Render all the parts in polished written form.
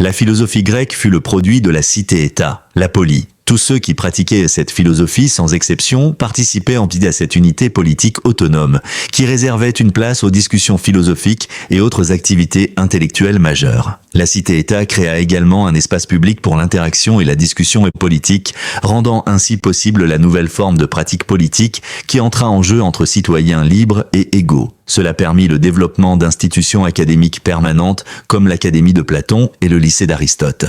La philosophie grecque fut le produit de la cité-État, la polis. Tous ceux qui pratiquaient cette philosophie sans exception participaient en à cette unité politique autonome, qui réservait une place aux discussions philosophiques et autres activités intellectuelles majeures. La cité-État créa également un espace public pour l'interaction et la discussion politique, rendant ainsi possible la nouvelle forme de pratique politique qui entra en jeu entre citoyens libres et égaux. Cela permit le développement d'institutions académiques permanentes comme l'Académie de Platon et le lycée d'Aristote.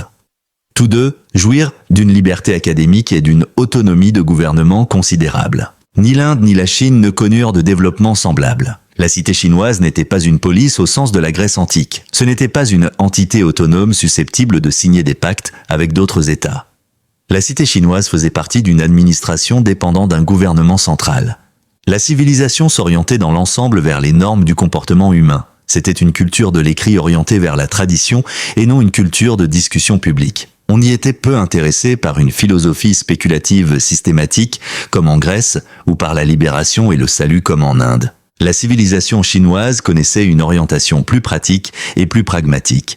Tous deux jouirent d'une liberté académique et d'une autonomie de gouvernement considérable. Ni l'Inde ni la Chine ne connurent de développement semblable. La cité chinoise n'était pas une police au sens de la Grèce antique. Ce n'était pas une entité autonome susceptible de signer des pactes avec d'autres États. La cité chinoise faisait partie d'une administration dépendant d'un gouvernement central. La civilisation s'orientait dans l'ensemble vers les normes du comportement humain. C'était une culture de l'écrit orientée vers la tradition et non une culture de discussion publique. On y était peu intéressé par une philosophie spéculative systématique, comme en Grèce, ou par la libération et le salut comme en Inde. La civilisation chinoise connaissait une orientation plus pratique et plus pragmatique.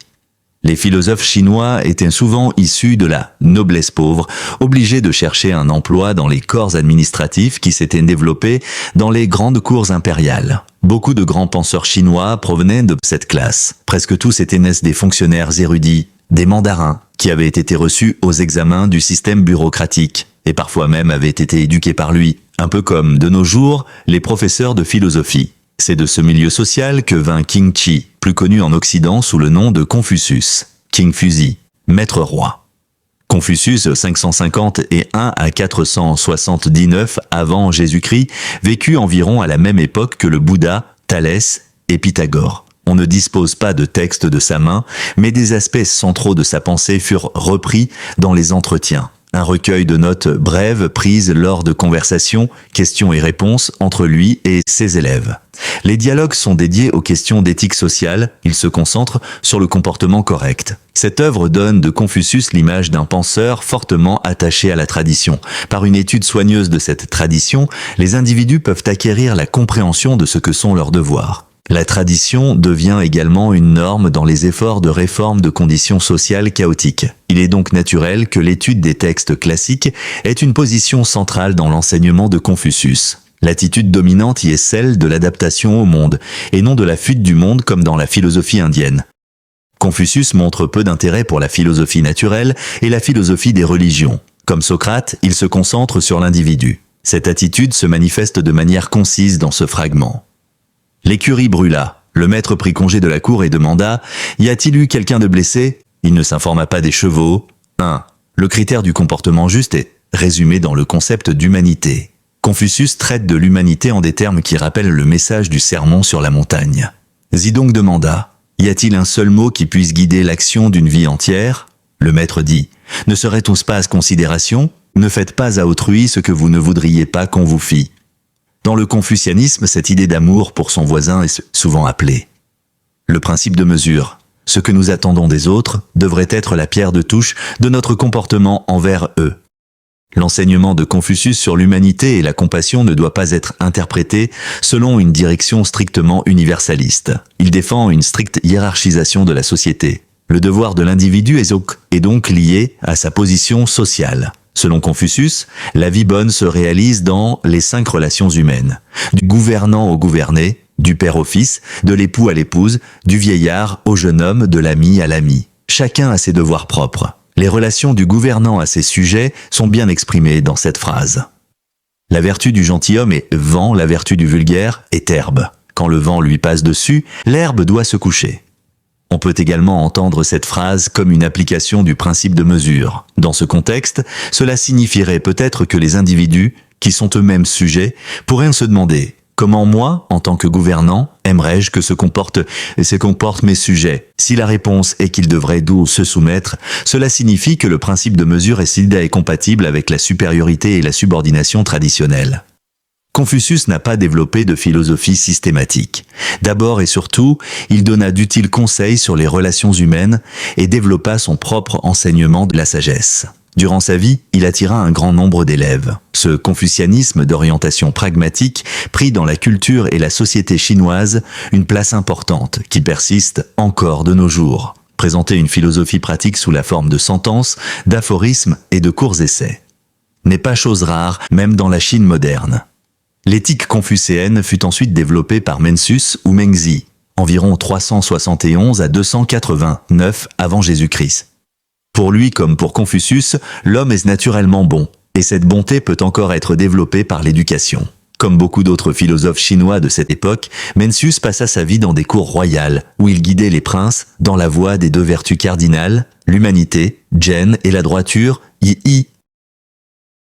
Les philosophes chinois étaient souvent issus de la noblesse pauvre, obligés de chercher un emploi dans les corps administratifs qui s'étaient développés dans les grandes cours impériales. Beaucoup de grands penseurs chinois provenaient de cette classe. Presque tous étaient des fonctionnaires érudits, des mandarins, qui avaient été reçus aux examens du système bureaucratique, et parfois même avaient été éduqués par lui, un peu comme, de nos jours, les professeurs de philosophie. C'est de ce milieu social que vint Qing Chi, plus connu en Occident sous le nom de Confucius, King Fuzi, maître roi. Confucius, 551 à 479 avant Jésus-Christ, vécut environ à la même époque que le Bouddha, Thalès et Pythagore. On ne dispose pas de texte de sa main, mais des aspects centraux de sa pensée furent repris dans les entretiens. Un recueil de notes brèves prises lors de conversations, questions et réponses entre lui et ses élèves. Les dialogues sont dédiés aux questions d'éthique sociale, ils se concentrent sur le comportement correct. Cette œuvre donne de Confucius l'image d'un penseur fortement attaché à la tradition. Par une étude soigneuse de cette tradition, les individus peuvent acquérir la compréhension de ce que sont leurs devoirs. La tradition devient également une norme dans les efforts de réforme de conditions sociales chaotiques. Il est donc naturel que l'étude des textes classiques ait une position centrale dans l'enseignement de Confucius. L'attitude dominante y est celle de l'adaptation au monde, et non de la fuite du monde comme dans la philosophie indienne. Confucius montre peu d'intérêt pour la philosophie naturelle et la philosophie des religions. Comme Socrate, il se concentre sur l'individu. Cette attitude se manifeste de manière concise dans ce fragment. L'écurie brûla. Le maître prit congé de la cour et demanda « Y a-t-il eu quelqu'un de blessé ?» Il ne s'informa pas des chevaux. 1. Le critère du comportement juste est résumé dans le concept d'humanité. Confucius traite de l'humanité en des termes qui rappellent le message du sermon sur la montagne. Zidong demanda « Y a-t-il un seul mot qui puisse guider l'action d'une vie entière ?» Le maître dit « Ne serait-on pas à considération ? Ne faites pas à autrui ce que vous ne voudriez pas qu'on vous fît. » Dans le confucianisme, cette idée d'amour pour son voisin est souvent appelée le principe de mesure. Ce que nous attendons des autres devrait être la pierre de touche de notre comportement envers eux. L'enseignement de Confucius sur l'humanité et la compassion ne doit pas être interprété selon une direction strictement universaliste. Il défend une stricte hiérarchisation de la société. Le devoir de l'individu est donc lié à sa position sociale. Selon Confucius, la vie bonne se réalise dans les 5 relations humaines. Du gouvernant au gouverné, du père au fils, de l'époux à l'épouse, du vieillard au jeune homme, de l'ami à l'ami. Chacun a ses devoirs propres. Les relations du gouvernant à ses sujets sont bien exprimées dans cette phrase. La vertu du gentilhomme est vent, la vertu du vulgaire est herbe. Quand le vent lui passe dessus, l'herbe doit se coucher. On peut également entendre cette phrase comme une application du principe de mesure. Dans ce contexte, cela signifierait peut-être que les individus, qui sont eux-mêmes sujets, pourraient se demander « Comment moi, en tant que gouvernant, aimerais-je que se comportent mes sujets ?» Si la réponse est qu'ils devraient se soumettre, cela signifie que le principe de mesure est compatible avec la supériorité et la subordination traditionnelle. Confucius n'a pas développé de philosophie systématique. D'abord et surtout, il donna d'utiles conseils sur les relations humaines et développa son propre enseignement de la sagesse. Durant sa vie, il attira un grand nombre d'élèves. Ce confucianisme d'orientation pragmatique prit dans la culture et la société chinoise une place importante qui persiste encore de nos jours. présenter une philosophie pratique sous la forme de sentences, d'aphorismes et de courts essais. N'est pas chose rare, même dans la Chine moderne. L'éthique confucéenne fut ensuite développée par Mencius ou Mengzi, environ 371 à 289 avant Jésus-Christ. Pour lui comme pour Confucius, l'homme est naturellement bon, et cette bonté peut encore être développée par l'éducation. Comme beaucoup d'autres philosophes chinois de cette époque, Mencius passa sa vie dans des cours royales, où il guidait les princes dans la voie des deux vertus cardinales, l'humanité, Zhen, et la droiture, Yi,